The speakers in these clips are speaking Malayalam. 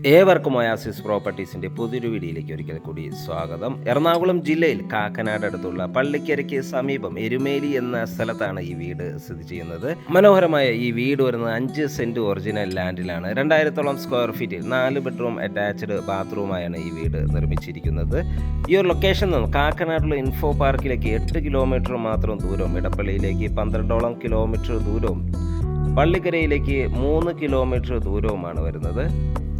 ഏവർക്കും ഒയാസിസ് പ്രോപ്പർട്ടീസിൻ്റെ പുതിയൊരു വീഡിയോയിലേക്ക് ഒരിക്കൽ കൂടി സ്വാഗതം. എറണാകുളം ജില്ലയിൽ കാക്കനാട് അടുത്തുള്ള പള്ളിക്കരയ്ക്ക് സമീപം എരുമേലി എന്ന സ്ഥലത്താണ് ഈ വീട് സ്ഥിതി ചെയ്യുന്നത്. മനോഹരമായ ഈ വീട് വരുന്നത് 5 സെൻറ്റ് ഒറിജിനൽ ലാൻഡിലാണ്. 2000-ഓളം സ്ക്വയർ ഫീറ്റിൽ 4 ബെഡ്റൂം അറ്റാച്ച്ഡ് ബാത്റൂമായാണ് ഈ വീട് നിർമ്മിച്ചിരിക്കുന്നത്. ഈ ഒരു ലൊക്കേഷൻ നിന്ന് കാക്കനാടുള്ള ഇൻഫോ പാർക്കിലേക്ക് 8 കിലോമീറ്റർ മാത്രം ദൂരവും, ഇടപ്പള്ളിയിലേക്ക് 12ഓളം കിലോമീറ്റർ ദൂരവും, പള്ളിക്കരയിലേക്ക് 3 കിലോമീറ്റർ ദൂരവുമാണ് വരുന്നത്.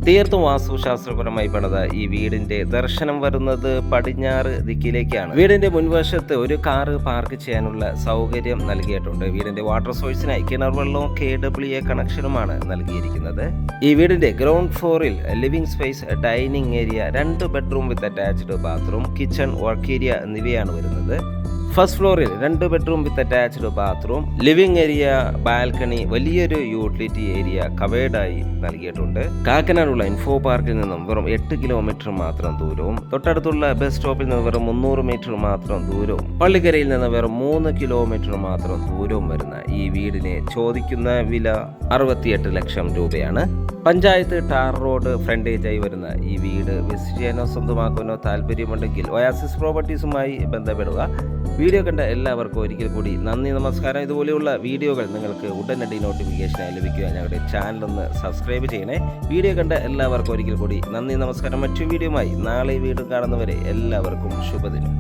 തീർത്തും വാസ്തുശാസ്ത്രപരമായി പണിത ഈ വീടിന്റെ ദർശനം വരുന്നത് പടിഞ്ഞാറ് ദിക്കിലേക്കാണ്. വീടിന്റെ മുൻവശത്ത് ഒരു കാറ് പാർക്ക് ചെയ്യാനുള്ള സൗകര്യം നൽകിയിട്ടുണ്ട്. വീടിന്റെ വാട്ടർ സോഴ്സിനായി കിണർ വെള്ളവും KWA കണക്ഷനുമാണ് നൽകിയിരിക്കുന്നത്. ഈ വീടിന്റെ ഗ്രൗണ്ട് ഫ്ലോറിൽ living space, dining area, 2 bedroom with attached bathroom, kitchen, work area എന്നിവയാണ് വരുന്നത്. ഫസ്റ്റ് ഫ്ലോറിൽ 2 bedroom with attached bathroom, living area, balcony, വലിയൊരു യൂട്ടിലിറ്റി ഏരിയ കവേർഡായി നൽകിയിട്ടുണ്ട്. കാക്കനാടുള്ള ഇൻഫോ പാർക്കിൽ നിന്നും വെറും 8 കിലോമീറ്റർ മാത്രം ദൂരവും, തൊട്ടടുത്തുള്ള ബസ് സ്റ്റോപ്പിൽ നിന്ന് വെറും 300 മീറ്റർ മാത്രം ദൂരവും, പള്ളിക്കരയിൽ നിന്ന് വെറും 3 കിലോമീറ്റർ മാത്രം ദൂരവും വരുന്ന ഈ വീടിന് ചോദിക്കുന്ന വില 68 ലക്ഷം രൂപയാണ്. പഞ്ചായത്ത് ടാർ റോഡ് ഫ്രണ്ടേജായി വരുന്ന ഈ വീട് വിസിറ്റ് ചെയ്യാനോ സ്വന്തമാക്കാനോ താല്പര്യമുണ്ടെങ്കിൽ ഒയാസിസ് പ്രോപ്പർട്ടീസുമായി ബന്ധപ്പെടുക. വീഡിയോ കണ്ട എല്ലാവർക്കും ഒരിക്കൽ കൂടി നന്ദി, നമസ്കാരം. ഇതുപോലെയുള്ള വീഡിയോകൾ നിങ്ങൾക്ക് ഉടനടി നോട്ടിഫിക്കേഷനായി ലഭിക്കുക ഞങ്ങളുടെ ചാനലൊന്ന് സബ്സ്ക്രൈബ് ചെയ്യണേ. വീഡിയോ കണ്ട എല്ലാവർക്കും ഒരിക്കൽ കൂടി നന്ദി, നമസ്കാരം. മറ്റു വീഡിയോയുമായി നാളെ വീണ്ടും കാണുന്നവരെ എല്ലാവർക്കും ശുഭദിനം.